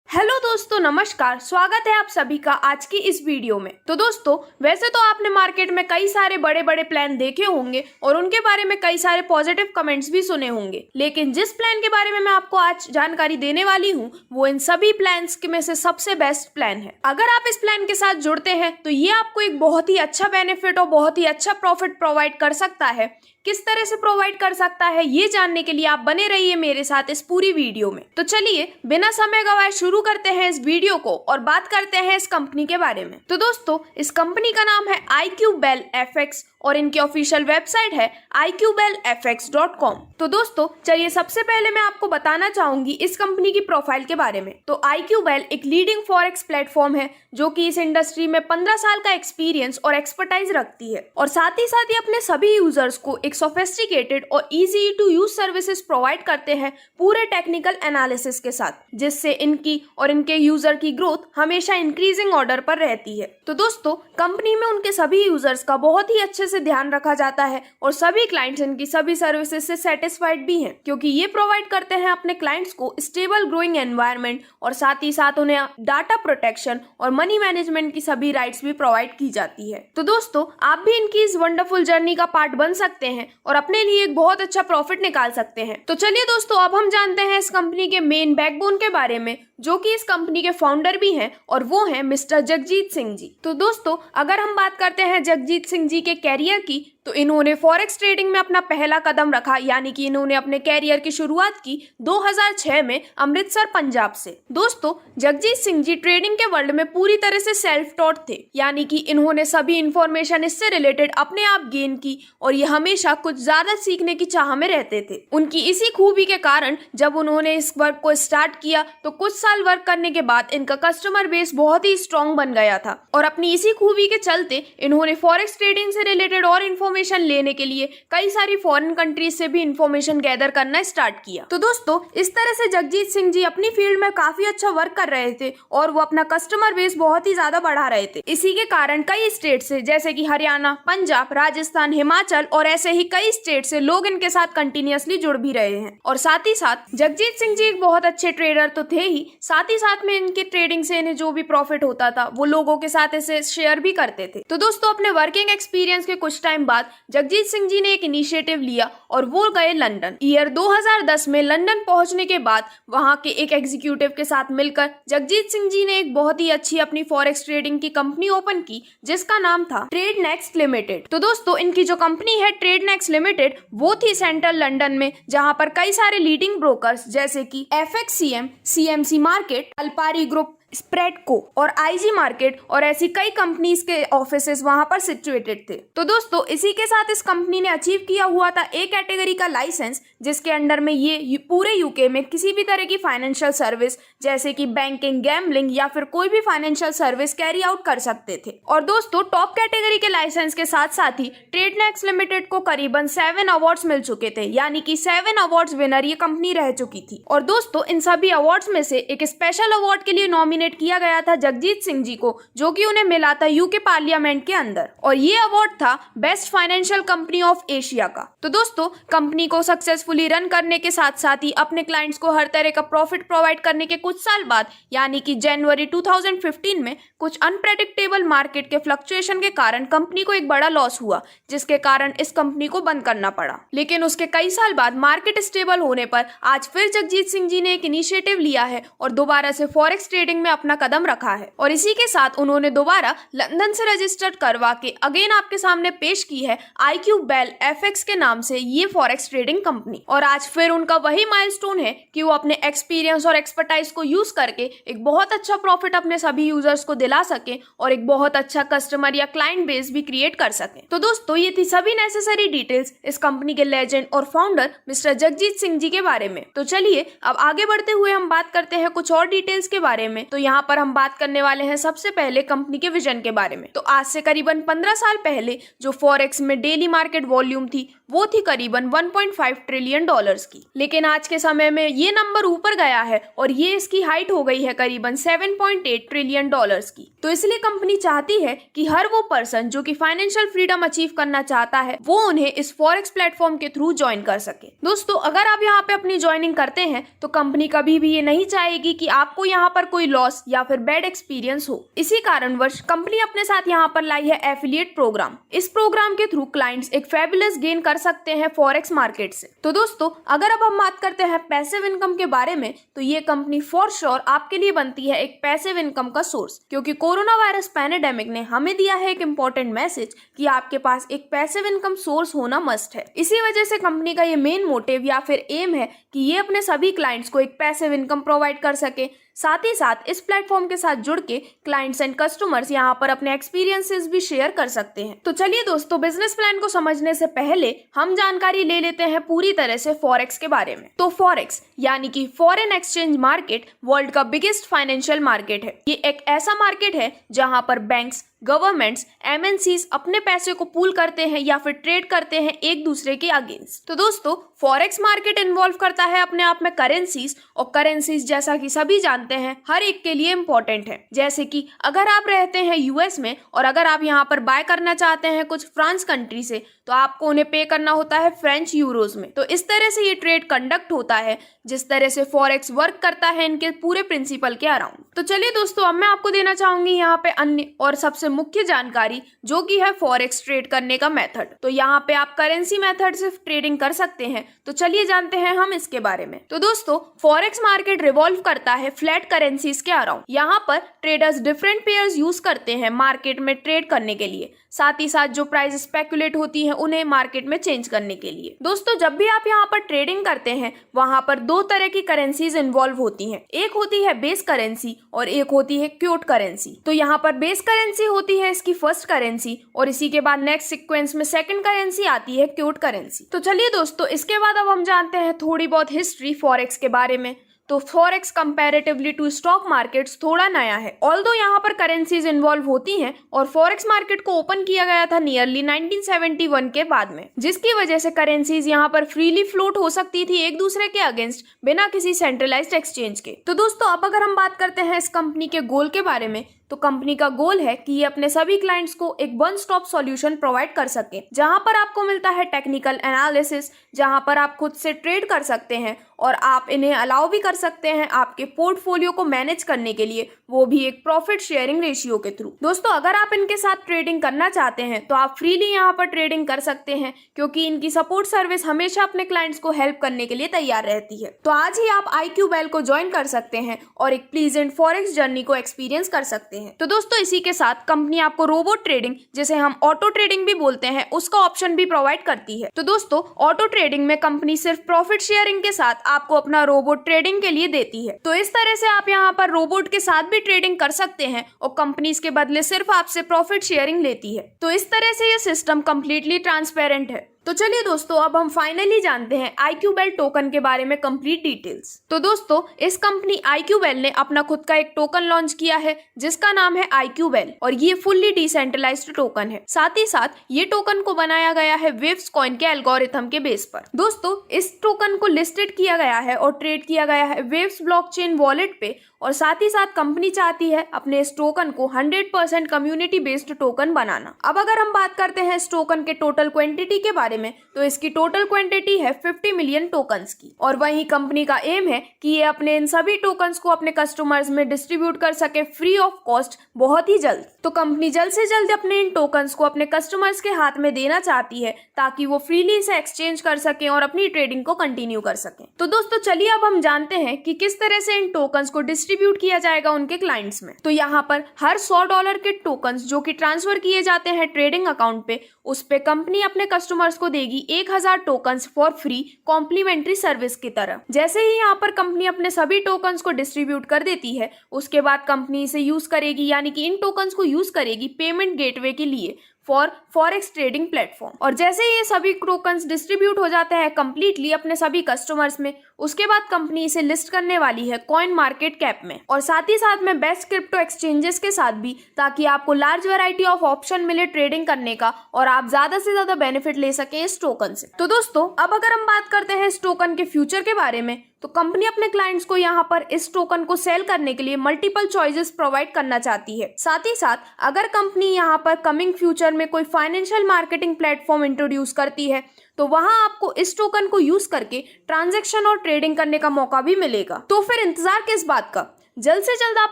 Hello दोस्तों, नमस्कार। स्वागत है आप सभी का आज की इस वीडियो में। तो दोस्तों, वैसे तो आपने मार्केट में कई सारे बड़े बड़े प्लान देखे होंगे और उनके बारे में कई सारे पॉजिटिव कमेंट्स भी सुने होंगे, लेकिन जिस प्लान के बारे में मैं आपको आज जानकारी देने वाली हूँ वो इन सभी प्लान्स में से सबसे बेस्ट प्लान है। अगर आप इस प्लान के साथ जुड़ते हैं तो ये आपको एक बहुत ही अच्छा बेनिफिट और बहुत ही अच्छा प्रॉफिट प्रोवाइड कर सकता है। किस तरह से प्रोवाइड कर सकता है ये जानने के लिए आप बने रहिए मेरे साथ इस पूरी वीडियो में। तो चलिए बिना समय गवाए शुरू करते हैं इस वीडियो को और बात करते हैं इस कंपनी के बारे में। तो दोस्तों, इस कंपनी का नाम है iQBell FX और इनकी ऑफिशियल वेबसाइट है iqbellfx.com। तो दोस्तों चलिए सबसे पहले मैं आपको बताना चाहूंगी इस कंपनी की प्रोफाइल के बारे में। तो iQBell एक लीडिंग फॉरेक्स प्लेटफॉर्म है जो कि इस इंडस्ट्री में 15 साल का एक्सपीरियंस और एक्सपर्टाइज रखती है और साथ ही अपने सभी यूजर्स को एक सोफिस्टिकेटेड और easy to use services provide करते हैं पूरे टेक्निकल एनालिसिस के साथ, जिससे इनकी और इनके यूजर की ग्रोथ हमेशा इंक्रीजिंग ऑर्डर पर रहती है। तो दोस्तों, कंपनी में उनके सभी यूजर्स का बहुत ही अच्छे से ध्यान रखा जाता है और सभी क्लाइंट्स इनकी सभी सर्विसेज से सेटिस्फाइड भी हैं, क्योंकि ये प्रोवाइड करते हैं अपने क्लाइंट्स को स्टेबल ग्रोइंग एनवायरनमेंट और साथ ही साथ उन्हें डाटा प्रोटेक्शन और मनी मैनेजमेंट की सभी राइट्स भी प्रोवाइड की जाती है। तो दोस्तों, आप भी इनकी इस वंडरफुल जर्नी का पार्ट बन सकते हैं और अपने लिए एक बहुत अच्छा प्रॉफिट निकाल सकते हैं। तो चलिए दोस्तों, अब हम जानते हैं इस कंपनी के मेन बैकबोन के बारे में, जो कि इस कंपनी के फाउंडर भी हैं और वो हैं मिस्टर जगजीत सिंह जी। तो दोस्तों, अगर हम बात करते हैं जगजीत सिंह जी के कैरियर की, तो इन्होंने फॉरेक्स ट्रेडिंग में अपना पहला कदम रखा, यानी कि इन्होंने अपने कैरियर की शुरुआत की 2006 में अमृतसर, पंजाब से। दोस्तों, जगजीत सिंह जी ट्रेडिंग के वर्ल्ड में पूरी तरह से सेल्फ टॉट थे, यानी कि इन्होंने सभी इंफॉर्मेशन इससे रिलेटेड अपने आप गेन की और ये हमेशा कुछ ज्यादा सीखने की चाह में रहते थे। उनकी इसी खूबी के कारण जब उन्होंने इस वर्क को स्टार्ट किया तो कुछ साल वर्क करने के बाद इनका कस्टमर बेस बहुत ही स्ट्रॉन्ग बन गया था और अपनी इसी खूबी के चलते इन्होंने फॉरेक्स ट्रेडिंग से रिलेटेड और इन्फॉर्मेशन लेने के लिए कई सारी फॉरेन कंट्रीज से भी इंफॉर्मेशन गैदर करना स्टार्ट किया। तो दोस्तों, इस तरह से जगजीत सिंह जी अपनी फील्ड में काफी अच्छा वर्क कर रहे थे और वो अपना कस्टमर बेस बहुत ही ज्यादा बढ़ा रहे थे। इसी के कारण कई स्टेट से, जैसे कि हरियाणा, पंजाब, राजस्थान, हिमाचल और ऐसे ही कई स्टेट से लोग इनके साथ कंटिन्यूअसली जुड़ भी रहे हैं। और साथ ही साथ जगजीत सिंह जी एक बहुत अच्छे ट्रेडर तो थे ही, साथ ही साथ में इनके ट्रेडिंग से इन्हें जो भी प्रॉफिट होता था वो लोगों के साथ इसे शेयर भी करते थे। तो दोस्तों, अपने वर्किंग एक्सपीरियंस के कुछ टाइम बाद जगजीत सिंह जी ने एक इनिशिएटिव लिया और वो गए लंदन। ईयर 2010 में लंदन पहुंचने के बाद वहां के एक एग्जीक्यूटिव के साथ मिलकर जगजीत सिंह जी ने एक बहुत ही अच्छी अपनी फॉरेक्स ट्रेडिंग की कंपनी ओपन की, जिसका नाम था ट्रेडनेक्स लिमिटेड। तो दोस्तों, इनकी जो कंपनी है ट्रेडनेक्स लिमिटेड वो थी सेंट्रल लंदन में, जहां पर कई सारे लीडिंग ब्रोकर्स जैसे कि FXCM, CMC मार्केट, अल्पारी ग्रुप, स्प्रेडको और IG मार्केट और ऐसी कई कंपनीज के ऑफिसेस वहां पर सिचुएटेड थे। तो दोस्तों, इसी के साथ इस कंपनी ने अचीव किया हुआ था A कैटेगरी का लाइसेंस, जिसके अंडर में ये पूरे यूके में किसी भी तरह की फाइनेंशियल सर्विस जैसे कि बैंकिंग, गैम्बलिंग या फिर कोई भी फाइनेंशियल सर्विस कैरी आउट कर सकते थे। और दोस्तों, टॉप कैटेगरी के लाइसेंस के साथ साथ ही ट्रेडनेक्स लिमिटेड को करीबन 7 अवार्ड्स मिल चुके थे, यानी कि 7 अवार्ड्स विनर ये कंपनी रह चुकी थी। और दोस्तों, इन सभी अवार्ड्स में से एक स्पेशल अवार्ड के लिए नॉमिनेट किया गया था जगजीत सिंह जी को, जो कि उन्हें मिला था यूके पार्लियामेंट के अंदर, और ये अवार्ड था best financial company of Asia का। तो दोस्तों, कंपनी को सक्सेसफुली रन करने के साथ साथ ही अपने क्लाइंट्स को हर तरह का प्रॉफिट प्रोवाइड करने के कुछ साल बाद, यानी कि जनवरी 2015 में कुछ अनप्रेडिक्टेबल मार्केट के फ्लक्चुएशन के कारण कंपनी को एक बड़ा लॉस हुआ, जिसके कारण इस कंपनी को बंद करना पड़ा। लेकिन उसके कई साल बाद मार्केट स्टेबल होने पर आज फिर जगजीत सिंह जी ने एक इनिशिएटिव लिया है और दोबारा से फॉरेक्स ट्रेडिंग में अपना कदम रखा है और इसी के साथ उन्होंने दोबारा लंदन से रजिस्टर्ड करवा के अगेन आपके सामने पेश की है iQBell FX के नाम से ये फॉरेक्स ट्रेडिंग कंपनी। और आज फिर उनका वही माइलस्टोन है कि वो अपने एक्सपीरियंस और एक्सपर्टाइज को यूज करके एक बहुत अच्छा प्रॉफिट अपने सभी यूजर्स को दिला सके और एक बहुत अच्छा कस्टमर या क्लाइंट बेस भी क्रिएट कर सके। तो दोस्तों, ये थी सभी नेसेसरी डिटेल्स इस कंपनी के लेजेंड और फाउंडर मिस्टर जगजीत सिंह जी के बारे में। तो चलिए अब आगे बढ़ते हुए हम बात करते हैं कुछ और डिटेल्स के बारे में। तो यहाँ पर हम बात करने वाले हैं सबसे पहले कंपनी के विजन के बारे में। तो आज से करीबन 15 साल पहले जो फॉरेक्स में डेली मार्केट वॉल्यूम थी वो थी करीबन 1.5 ट्रिलियन डॉलर्स की। लेकिन आज के समय में ये नंबर ऊपर गया है और ये इसकी हाइट हो गई है करीबन 7.8 ट्रिलियन डॉलर्स की। तो इसलिए कंपनी चाहती है कि हर वो पर्सन जो कि फाइनेंशियल फ्रीडम अचीव करना चाहता है वो उन्हें इस फॉरेक्स प्लेटफॉर्म के थ्रू ज्वाइन कर सके। दोस्तों, अगर आप यहाँ पे अपनी ज्वाइनिंग करते हैं तो कंपनी कभी भी ये नहीं चाहेगी कि आपको यहाँ पर कोई लॉस या फिर बैड एक्सपीरियंस हो। इसी कारणवश कंपनी अपने साथ यहाँ पर लाई है एफिलिएट प्रोग्राम। इस प्रोग्राम के थ्रू क्लाइंट्स एक फैबुलस गेन कर सकते हैं फॉरेक्स मार्केट से। तो दोस्तों, अगर अब हम बात करते हैं पैसिव इनकम के बारे में, तो ये कंपनी फॉर श्योर आपके लिए बनती है एक पैसिव इनकम का सोर्स, क्योंकि कोरोना वायरस पैंडेमिक ने हमें दिया है एक इंपॉर्टेंट मैसेज कि आपके पास एक पैसिव इनकम सोर्स होना मस्ट है। इसी वजह से कंपनी का ये मेन मोटिव या फिर एम है कि ये अपने सभी क्लाइंट्स को एक पैसिव इनकम प्रोवाइड कर सके। साथ ही साथ इस प्लेटफॉर्म के साथ जुड़ के क्लाइंट्स एंड कस्टमर्स यहाँ पर अपने एक्सपीरियंसेस भी शेयर कर सकते हैं। तो चलिए दोस्तों, बिजनेस प्लान को समझने से पहले हम जानकारी ले लेते हैं पूरी तरह से फॉरेक्स के बारे में। तो फॉरेक्स यानी कि फॉरेन एक्सचेंज मार्केट वर्ल्ड का बिगेस्ट फाइनेंशियल मार्केट है। ये एक ऐसा मार्केट है जहाँ पर बैंक्स, गवर्नमेंट्स, एमएनसीज अपने पैसे को पूल करते हैं या फिर ट्रेड करते हैं एक दूसरे के अगेंस्ट। तो दोस्तों, फॉरेक्स मार्केट इन्वॉल्व करता है अपने आप में करेंसीज, और करेंसीज जैसा कि सभी जानते हैं हर एक के लिए इम्पोर्टेंट है। जैसे कि अगर आप रहते हैं यूएस में और अगर आप यहाँ पर बाय करना चाहते हैं कुछ फ्रांस कंट्री से, तो आपको उन्हें पे करना होता है फ्रेंच यूरोज में। तो इस तरह से ये ट्रेड कंडक्ट होता है। जिस तरह से फॉरेक्स वर्क करता है इनके पूरे प्रिंसिपल के अराउंड। तो चलिए दोस्तों, अब मैं आपको देना चाहूंगी यहाँ पे अन्य और सबसे मुख्य जानकारी, जो कि है फॉरेक्स ट्रेड करने का मेथड। तो यहाँ पे आप करेंसी मेथड से ट्रेडिंग कर सकते हैं। तो चलिए जानते हैं हम इसके बारे में। तो दोस्तों, फॉरेक्स मार्केट रिवॉल्व करता है फ्लैट करेंसीज के अराउंड। यहाँ पर ट्रेडर्स डिफरेंट पेयर्स यूज करते हैं मार्केट में ट्रेड करने के लिए। साथ ही साथ जो प्राइस स्पेकुलेट होती है उन्हें मार्केट में चेंज करने के लिए। दोस्तों, जब भी आप यहाँ पर ट्रेडिंग करते हैं वहां पर दो तरह की करेंसीज इन्वॉल्व होती हैं। एक होती है बेस करेंसी और एक होती है क्यूट करेंसी। तो यहाँ पर बेस करेंसी होती है इसकी फर्स्ट करेंसी, और इसी के बाद नेक्स्ट सीक्वेंस में सेकंड करेंसी आती है क्यूट करेंसी। तो चलिए दोस्तों, इसके बाद अब हम जानते हैं थोड़ी बहुत हिस्ट्री फॉरेक्स के बारे में। तो forex comparatively to stock markets थोड़ा नया है। ऑल्दो यहाँ पर करेंसीज इन्वॉल्व होती हैं और फॉरेक्स मार्केट को ओपन किया गया था नियरली 1971 के बाद में, जिसकी वजह से करेंसीज यहाँ पर फ्रीली फ्लोट हो सकती थी एक दूसरे के अगेंस्ट बिना किसी सेंट्रलाइज्ड एक्सचेंज के। तो दोस्तों, अब अगर हम बात करते हैं इस कंपनी के गोल के बारे में, तो कंपनी का गोल है कि ये अपने सभी क्लाइंट्स को एक वन स्टॉप सॉल्यूशन प्रोवाइड कर सके, जहां पर आपको मिलता है टेक्निकल एनालिसिस, जहां पर आप खुद से ट्रेड कर सकते हैं और आप इन्हें अलाउ भी कर सकते हैं आपके पोर्टफोलियो को मैनेज करने के लिए, वो भी एक प्रॉफिट शेयरिंग रेशियो के थ्रू। दोस्तों, अगर आप इनके साथ ट्रेडिंग करना चाहते हैं तो आप फ्रीली यहाँ पर ट्रेडिंग कर सकते हैं, क्योंकि इनकी सपोर्ट सर्विस हमेशा अपने क्लाइंट्स को हेल्प करने के लिए तैयार रहती है। तो आज ही आप IQVAL को ज्वाइन कर सकते हैं और एक प्लीजेंट फॉरेक्स जर्नी को एक्सपीरियंस कर सकते हैं। तो दोस्तों, इसी के साथ कंपनी आपको रोबोट ट्रेडिंग, जिसे हम ऑटो ट्रेडिंग भी बोलते हैं, उसका ऑप्शन भी प्रोवाइड करती है। तो दोस्तों, ऑटो ट्रेडिंग में कंपनी सिर्फ प्रॉफिट शेयरिंग के साथ आपको अपना रोबोट ट्रेडिंग के लिए देती है। तो इस तरह से आप यहाँ पर रोबोट के साथ भी ट्रेडिंग कर सकते हैं और कंपनी इसके बदले सिर्फ आपसे प्रॉफिट शेयरिंग लेती है। तो इस तरह से ये सिस्टम कंप्लीटली ट्रांसपेरेंट है। तो चलिए दोस्तों, अब हम फाइनली जानते हैं IQVAL टोकन के बारे में कंप्लीट डिटेल्स। तो दोस्तों, इस कंपनी IQVAL ने अपना खुद का एक टोकन लॉन्च किया है जिसका नाम है IQVAL, और ये फुल्ली डिसेंट्रलाइज्ड टोकन है। साथ ही साथ ये टोकन को बनाया गया है वेव्स कॉइन के एल्गोरिथम के बेस पर। दोस्तों, इस टोकन को लिस्टेड किया गया है और ट्रेड किया गया है वेव्स ब्लॉकचेन वॉलेट पे, और साथ ही साथ कंपनी चाहती है अपने इस टोकन को 100% कम्युनिटी बेस्ड टोकन बनाना। अब अगर हम बात करते हैं इस टोकन के टोटल क्वांटिटी के बारे में, तो इसकी टोटल क्वांटिटी है 50 मिलियन टोकन्स की, और वहीं कंपनी का एम है कि ये अपने इन सभी टोकन्स को अपने कस्टमर्स में डिस्ट्रीब्यूट कर सके फ्री ऑफ कॉस्ट बहुत ही जल्द। तो कंपनी जल्द से जल्द अपने इन टोकन्स को अपने कस्टमर्स के हाथ में देना चाहती है, ताकि वो फ्रीली इसे एक्सचेंज कर सके और अपनी ट्रेडिंग को कंटिन्यू कर सके। तो दोस्तों, चलिए अब हम जानते हैं कि किस तरह से इन टोकन्स को डिस्ट्रीब्यूट किया जाएगा उनके क्लाइंट्स में। तो यहाँ पर हर $100 के टोकन्स जो कि ट्रांसफर किए जाते हैं ट्रेडिंग अकाउंट पे, उस पे कंपनी अपने कस्टमर्स को देगी 1000 tokens for free complimentary service की तरह। जैसे ही यहाँ पर कंपनी अपने सभी टोकन्स को डिस्ट्रीब्यूट कर देती है, उसके बाद कंपनी इसे यूज करेगी, यानी कि इन टोकन्स को यूज करेगी पेमेंट गेटवे के लिए फॉर फॉरेक्स ट्रेडिंग प्लेटफॉर्म। और जैसे ये सभी टोकन्स डिस्ट्रीब्यूट हो जाते हैं कंप्लीटली अपने सभी कस्टमर्स में, उसके बाद कंपनी इसे लिस्ट करने वाली है कॉइन मार्केट कैप में और साथ ही साथ में बेस्ट क्रिप्टो एक्सचेंजेस के साथ भी, ताकि आपको लार्ज वैरायटी ऑफ ऑप्शन मिले ट्रेडिंग करने का और आप ज्यादा से ज्यादा बेनिफिट ले सके इस टोकन से। तो दोस्तों अब अगर हम बात करते हैं इस टोकन के फ्यूचर के बारे में, तो कंपनी अपने क्लाइंट्स को यहाँ पर इस टोकन को सेल करने के लिए मल्टीपल चॉइसेस प्रोवाइड करना चाहती है। साथ ही साथ अगर कंपनी यहाँ पर कमिंग फ्यूचर में कोई फाइनेंशियल मार्केटिंग प्लेटफॉर्म इंट्रोड्यूस करती है तो वहां आपको इस टोकन को यूज करके ट्रांजैक्शन और ट्रेडिंग करने का मौका भी मिलेगा। तो फिर इंतजार किस बात का, जल्द से जल्द आप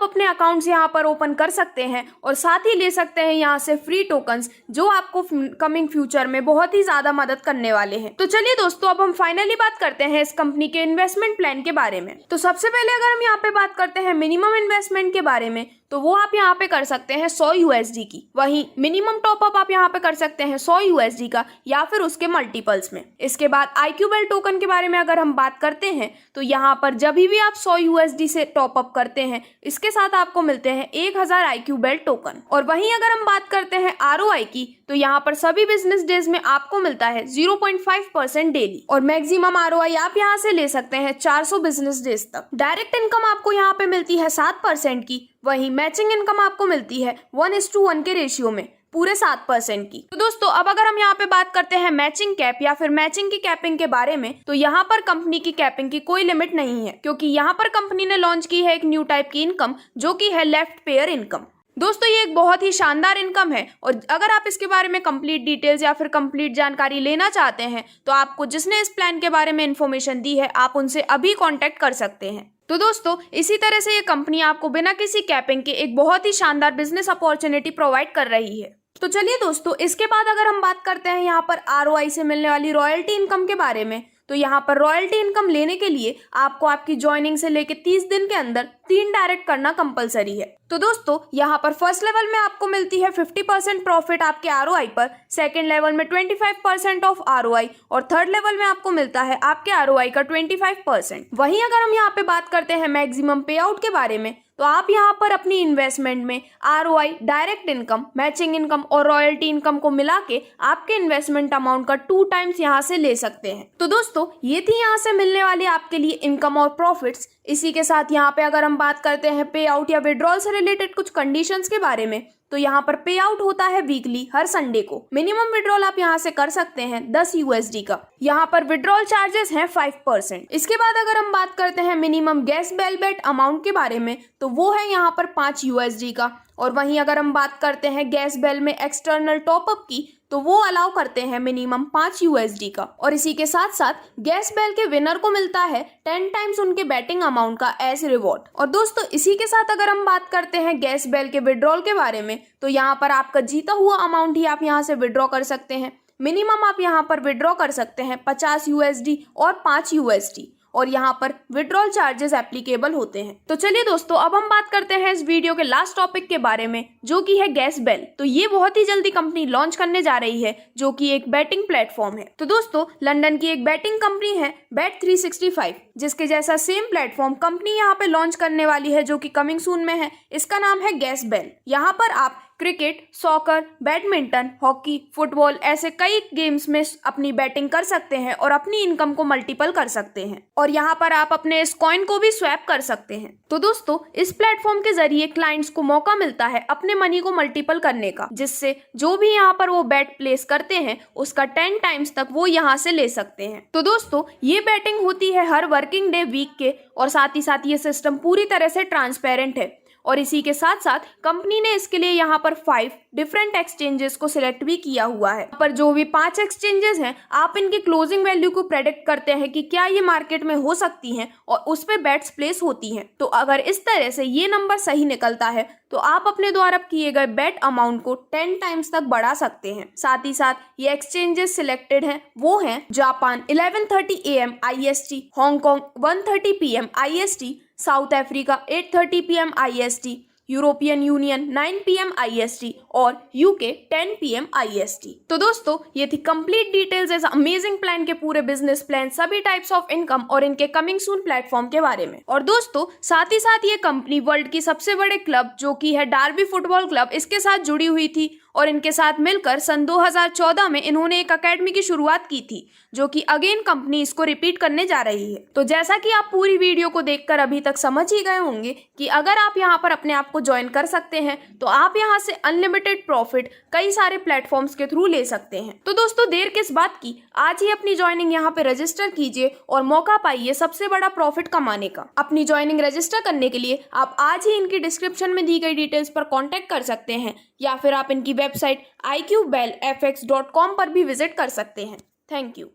अपने अकाउंट्स यहाँ पर ओपन कर सकते हैं और साथ ही ले सकते हैं यहाँ से फ्री टोकन्स जो आपको कमिंग फ्यूचर में बहुत ही ज्यादा मदद करने वाले हैं। तो चलिए दोस्तों अब हम फाइनली बात करते हैं इस कंपनी के इन्वेस्टमेंट प्लान के बारे में। तो सबसे पहले अगर हम यहाँ पे बात करते हैं मिनिमम इन्वेस्टमेंट के बारे में, तो वो आप यहाँ पे कर सकते हैं 100 USD की। वहीं मिनिमम टॉपअप आप यहाँ पे कर सकते हैं 100 USD का या फिर उसके मल्टीपल्स में। इसके बाद IQ-Bell टोकन के बारे में अगर हम बात करते हैं तो यहाँ पर जब भी आप 100 USD से टॉपअप करते हैं इसके साथ आपको मिलते हैं 1000 IQ-Bell टोकन। और वहीं अगर हम बात करते हैं ROI की, तो यहाँ पर सभी बिजनेस डेज में आपको मिलता है 0.5% डेली और मैक्सिमम ROI आप यहाँ से ले सकते हैं 400 बिजनेस डेज तक। डायरेक्ट इनकम आपको यहाँ पे मिलती है 7% की। वहीं मैचिंग इनकम आपको मिलती है 1:1 के रेशियो में पूरे 7% की। तो दोस्तों अब अगर हम यहाँ पे बात करते हैं मैचिंग कैप या फिर मैचिंग की कैपिंग के बारे में, तो यहाँ पर कंपनी की कैपिंग की कोई लिमिट नहीं है, क्योंकि यहाँ पर कंपनी ने लॉन्च की है एक न्यू टाइप की इनकम जो कि है लेफ्ट पेयर इनकम। दोस्तों ये एक बहुत ही शानदार इनकम है और अगर आप इसके बारे में कंप्लीट डिटेल्स या फिर कंप्लीट जानकारी लेना चाहते हैं तो आपको जिसने इस प्लान के बारे में इन्फॉर्मेशन दी है आप उनसे अभी कांटेक्ट कर सकते हैं। तो दोस्तों इसी तरह से ये कंपनी आपको बिना किसी कैपिंग के एक बहुत ही शानदार बिजनेस अपॉर्चुनिटी प्रोवाइड कर रही है। तो चलिए दोस्तों इसके बाद अगर हम बात करते हैं यहाँ पर ROI से मिलने वाली रॉयल्टी इनकम के बारे में, तो यहाँ पर रॉयल्टी इनकम लेने के लिए आपको आपकी ज्वाइनिंग से लेके 30 दिन के अंदर 3 डायरेक्ट करना कंपलसरी है। तो दोस्तों यहाँ पर फर्स्ट लेवल में आपको मिलती है 50% प्रॉफिट आपके ROI पर, सेकेंड लेवल में 25% ऑफ ROI और थर्ड लेवल में आपको मिलता है आपके ROI का 25%। वहीं अगर हम यहाँ पे बात करते हैं मैक्सिमम पे आउट के बारे में, तो आप यहाँ पर अपनी इन्वेस्टमेंट में ROI, direct income, matching income और रॉयल्टी इनकम को मिला के आपके इन्वेस्टमेंट अमाउंट का 2 टाइम्स यहाँ से ले सकते हैं। तो दोस्तों ये थी यहाँ से मिलने वाली आपके लिए इनकम और प्रॉफिट्स। इसी के साथ यहाँ पे अगर हम बात करते हैं पे आउट या विड्रॉल से रिलेटेड कुछ कंडीशंस के बारे में, तो यहाँ पर पे आउट होता है वीकली हर संडे को। मिनिमम विड्रॉल आप यहाँ से कर सकते हैं 10 USD का। यहाँ पर विड्रॉल चार्जेस हैं 5%। इसके बाद अगर हम बात करते हैं मिनिमम गैस बेल बेट अमाउंट के बारे में, तो वो है यहाँ पर 5 USD का। और वहीं अगर हम बात करते हैं गैस बेल में एक्सटर्नल टॉपअप की, तो वो अलाउ करते हैं मिनिमम 5 USD का। और इसी के साथ साथ गैस बेल के विनर को मिलता है 10 टाइम्स उनके बैटिंग अमाउंट का एज रिवॉर्ड। और दोस्तों इसी के साथ अगर हम बात करते हैं गैस बेल के विड्रॉल के बारे में, तो यहाँ पर आपका जीता हुआ अमाउंट ही आप यहाँ से विड्रॉ कर सकते हैं। मिनिमम आप यहाँ पर विड्रॉ कर सकते हैं 50 USD और 5 USD और यहाँ पर विड्रॉल चार्जेस एप्लीकेबल होते हैं। तो चलिए दोस्तों अब हम बात करते हैं इस वीडियो के लास्ट टॉपिक के बारे में, जो कि है गैस बेल। तो ये बहुत ही जल्दी कंपनी लॉन्च करने जा रही है, जो कि एक बैटिंग प्लेटफॉर्म है। तो दोस्तों लंदन की एक बैटिंग कंपनी है Bet365, जिसके जैसा सेम प्लेटफॉर्म कंपनी यहाँ पे लॉन्च करने वाली है, जो कि कमिंग सून में है। इसका नाम है गैस बेल। यहाँ पर आप cricket, soccer, badminton, hockey, football ऐसे कई गेम्स में अपनी बैटिंग कर सकते हैं और अपनी इनकम को मल्टीपल कर सकते हैं। और यहाँ पर आप अपने इस कॉइन को भी स्वैप कर सकते हैं। तो दोस्तों इस प्लेटफॉर्म के जरिए क्लाइंट्स को मौका मिलता है अपने मनी को मल्टीपल करने का, जिससे जो भी यहाँ पर वो बेट प्लेस करते हैं उसका 10 टाइम्स तक वो यहाँ से ले सकते हैं। तो दोस्तों ये बैटिंग होती है हर वर्किंग डे वीक के और साथ ही साथ ये सिस्टम पूरी तरह से ट्रांसपेरेंट है। और इसी के साथ साथ कंपनी ने इसके लिए यहाँ पर 5 डिफरेंट एक्सचेंजेस को सिलेक्ट भी किया हुआ है। पर जो भी 5 एक्सचेंजेस हैं, आप इनकी क्लोजिंग वैल्यू को प्रेडिक्ट करते हैं कि क्या ये मार्केट में हो सकती हैं और उस पे बेट्स प्लेस होती हैं। तो अगर इस तरह से ये नंबर सही निकलता है तो आप अपने द्वारा किए गए बेट अमाउंट को 10 टाइम्स तक बढ़ा सकते हैं। साथ ही साथ ये एक्सचेंजेस सिलेक्टेड हैं, वो हैं Japan 11:30 AM IST, Hong Kong 1:30 PM IST, south Africa 8:30 PM IST, European union 9 PM IST और यूके 10 PM IST। तो दोस्तों ये थी कंप्लीट डिटेल्स इस अमेजिंग प्लान के पूरे बिजनेस प्लान, सभी टाइप्स ऑफ इनकम और इनके कमिंग सून प्लेटफॉर्म के बारे में। और दोस्तों साथ ही साथ ये कंपनी वर्ल्ड की सबसे बड़े क्लब जो कि है डार्बी फुटबॉल क्लब, इसके साथ जुड़ी हुई थी और इनके साथ मिलकर सन 2014 में इन्होंने एक अकेडमी की शुरुआत की थी जो कि अगेन कंपनी इसको रिपीट करने जा रही है। तो जैसा कि आप पूरी वीडियो को देखकर अभी तक समझ ही गए होंगे कि अगर आप यहाँ पर अपने आप को ज्वाइन कर सकते हैं तो आप यहाँ से अनलिमिटेड प्रॉफिट कई सारे प्लेटफॉर्म्स के थ्रू ले सकते हैं। तो दोस्तों देर किस बात की, आज ही अपनी ज्वाइनिंग यहाँ पे रजिस्टर कीजिए और मौका पाइए सबसे बड़ा प्रॉफिट कमाने का। अपनी ज्वाइनिंग रजिस्टर करने के लिए आप आज ही इनकी डिस्क्रिप्शन में दी गई डिटेल्स पर कॉन्टेक्ट कर सकते हैं या फिर आप इनकी वेबसाइट iqbellfx.com पर भी विजिट कर सकते हैं। Thank you.